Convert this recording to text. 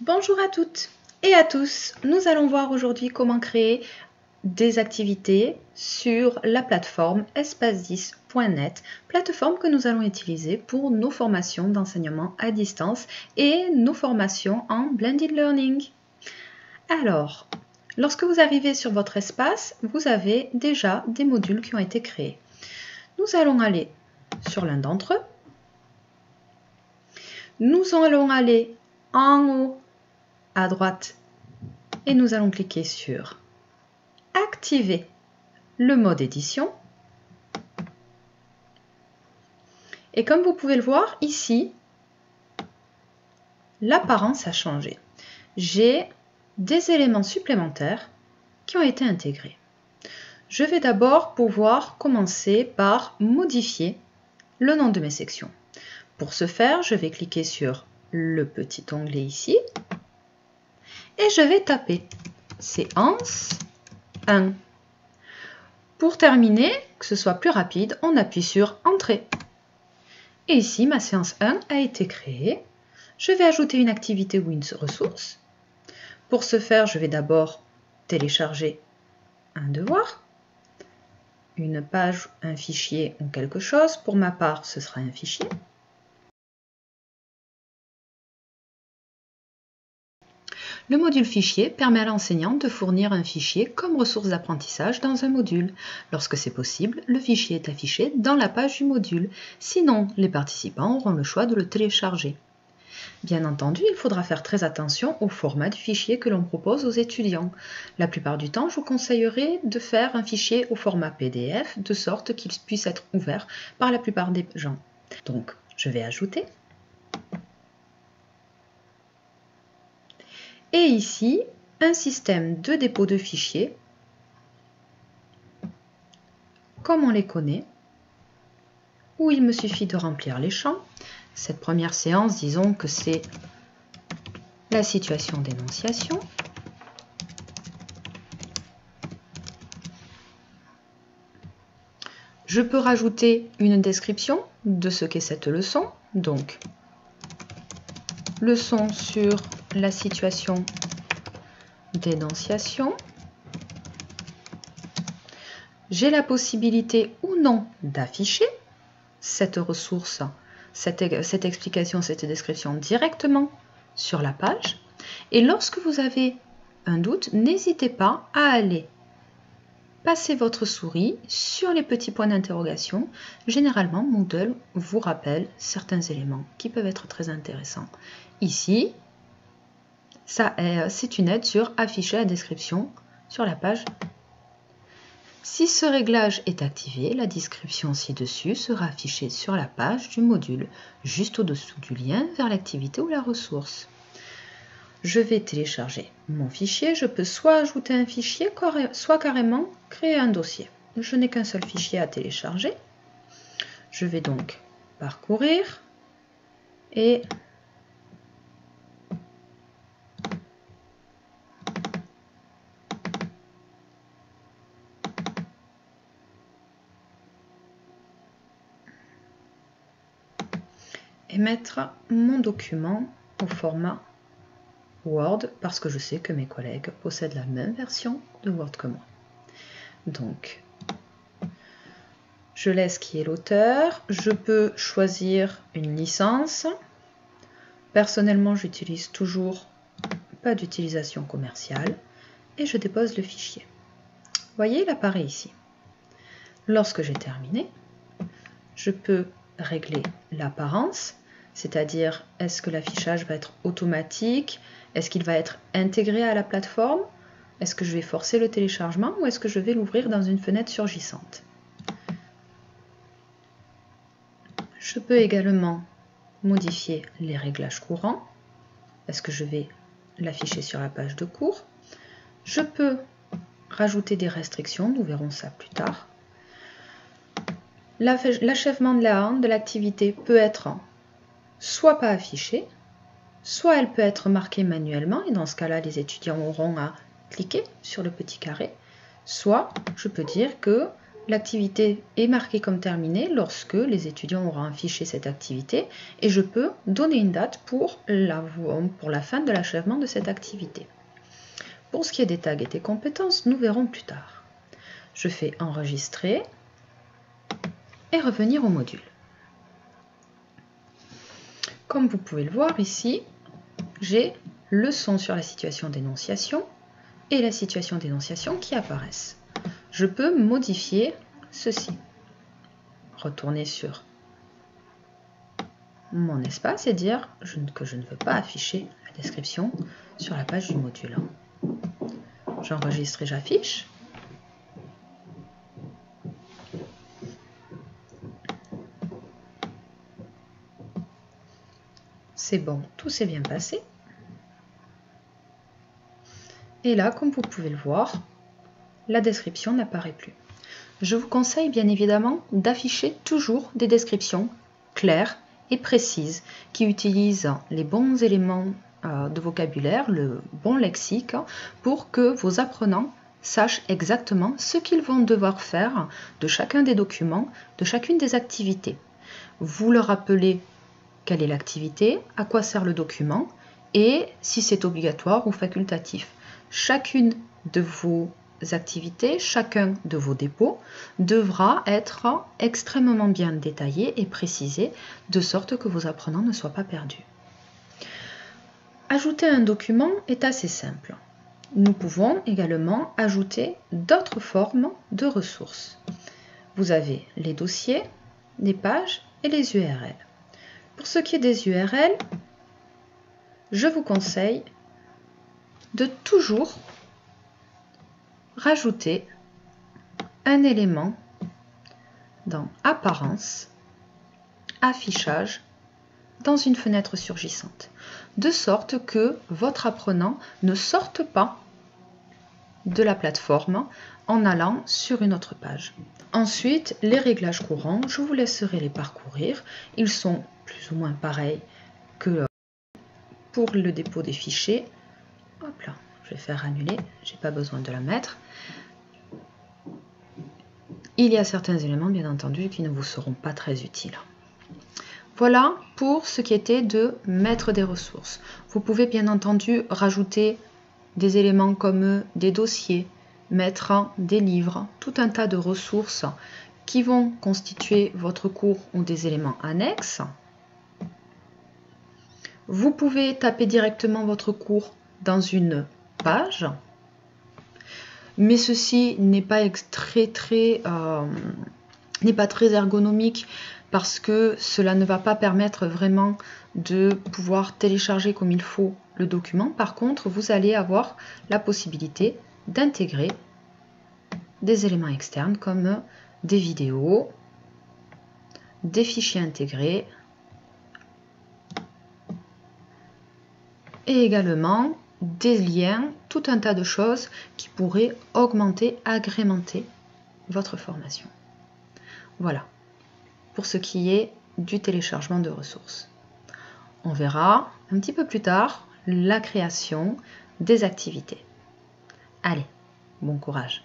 Bonjour à toutes et à tous. Nous allons voir aujourd'hui comment créer des activités sur la plateforme espace10.net, plateforme que nous allons utiliser pour nos formations d'enseignement à distance et nos formations en Blended Learning. Alors, lorsque vous arrivez sur votre espace, vous avez déjà des modules qui ont été créés. Nous allons aller sur l'un d'entre eux. Nous allons aller en haut à droite et nous allons cliquer sur activer le mode édition. Et comme vous pouvez le voir ici, l'apparence a changé. J'ai des éléments supplémentaires qui ont été intégrés. Je vais d'abord pouvoir commencer par modifier le nom de mes sections. Pour ce faire, je vais cliquer sur le petit onglet ici et je vais taper séance 1. Pour terminer, que ce soit plus rapide, on appuie sur Entrée. Et ici, ma séance 1 a été créée. Je vais ajouter une activité ou une ressource. Pour ce faire, je vais d'abord télécharger un devoir, une page, un fichier ou quelque chose. Pour ma part, ce sera un fichier. Le module fichier permet à l'enseignant de fournir un fichier comme ressource d'apprentissage dans un module. Lorsque c'est possible, le fichier est affiché dans la page du module. Sinon, les participants auront le choix de le télécharger. Bien entendu, il faudra faire très attention au format du fichier que l'on propose aux étudiants. La plupart du temps, je vous conseillerais de faire un fichier au format PDF de sorte qu'il puisse être ouvert par la plupart des gens. Donc, je vais ajouter. Et ici, un système de dépôt de fichiers, comme on les connaît, où il me suffit de remplir les champs. Cette première séance, disons que c'est la situation d'énonciation. Je peux rajouter une description de ce qu'est cette leçon. Donc, leçon sur la situation d'énonciation. J'ai la possibilité ou non d'afficher cette ressource, cette explication, cette description directement sur la page. Et lorsque vous avez un doute, n'hésitez pas à aller passer votre souris sur les petits points d'interrogation. Généralement, Moodle vous rappelle certains éléments qui peuvent être très intéressants. Ici, c'est une aide sur afficher la description sur la page. Si ce réglage est activé, la description ci-dessus sera affichée sur la page du module, juste au-dessous du lien vers l'activité ou la ressource. Je vais télécharger mon fichier. Je peux soit ajouter un fichier, soit carrément créer un dossier. Je n'ai qu'un seul fichier à télécharger. Je vais donc parcourir et mettre mon document au format Word parce que je sais que mes collègues possèdent la même version de Word que moi. Donc, je laisse qui est l'auteur. Je peux choisir une licence. Personnellement, j'utilise toujours pas d'utilisation commerciale et je dépose le fichier. Vous voyez, il apparaît ici. Lorsque j'ai terminé, je peux régler l'apparence, c'est-à-dire est-ce que l'affichage va être automatique, est-ce qu'il va être intégré à la plateforme, est-ce que je vais forcer le téléchargement ou est-ce que je vais l'ouvrir dans une fenêtre surgissante. Je peux également modifier les réglages courants. Est-ce que je vais l'afficher sur la page de cours? Je peux rajouter des restrictions, nous verrons ça plus tard. L'achèvement de l'activité peut être soit pas affichée, soit elle peut être marquée manuellement, et dans ce cas-là, les étudiants auront à cliquer sur le petit carré, soit je peux dire que l'activité est marquée comme terminée lorsque les étudiants auront affiché cette activité et je peux donner une date pour la fin de l'achèvement de cette activité. Pour ce qui est des tags et des compétences, nous verrons plus tard. Je fais enregistrer et revenir au module. Comme vous pouvez le voir ici, j'ai leçon sur la situation d'énonciation et la situation d'énonciation qui apparaissent. Je peux modifier ceci. Retourner sur mon espace et dire que je ne veux pas afficher la description sur la page du module. J'enregistre et j'affiche. C'est bon, tout s'est bien passé. Et là, comme vous pouvez le voir, la description n'apparaît plus. Je vous conseille bien évidemment d'afficher toujours des descriptions claires et précises qui utilisent les bons éléments de vocabulaire, le bon lexique, pour que vos apprenants sachent exactement ce qu'ils vont devoir faire de chacun des documents, de chacune des activités. Vous leur rappelez quelle est l'activité, à quoi sert le document et si c'est obligatoire ou facultatif. Chacune de vos activités, chacun de vos dépôts devra être extrêmement bien détaillé et précisé de sorte que vos apprenants ne soient pas perdus. Ajouter un document est assez simple. Nous pouvons également ajouter d'autres formes de ressources. Vous avez les dossiers, les pages et les URL. Pour ce qui est des URL, je vous conseille de toujours rajouter un élément dans Apparence, Affichage, dans une fenêtre surgissante, de sorte que votre apprenant ne sorte pas de la plateforme en allant sur une autre page. Ensuite, les réglages courants, je vous laisserai les parcourir. Ils sont plus ou moins pareils que pour le dépôt des fichiers. Hop là, je vais faire annuler, j'ai pas besoin de la mettre. Il y a certains éléments, bien entendu, qui ne vous seront pas très utiles. Voilà pour ce qui était de mettre des ressources. Vous pouvez bien entendu rajouter des éléments comme des dossiers, mettre des livres, tout un tas de ressources qui vont constituer votre cours ou des éléments annexes. Vous pouvez taper directement votre cours dans une page, mais ceci n'est pas très ergonomique parce que cela ne va pas permettre vraiment de pouvoir télécharger comme il faut le document. Par contre, vous allez avoir la possibilité d'intégrer des éléments externes comme des vidéos, des fichiers intégrés et également des liens, tout un tas de choses qui pourraient augmenter, agrémenter votre formation. Voilà pour ce qui est du téléchargement de ressources. On verra un petit peu plus tard la création des activités. Allez, bon courage!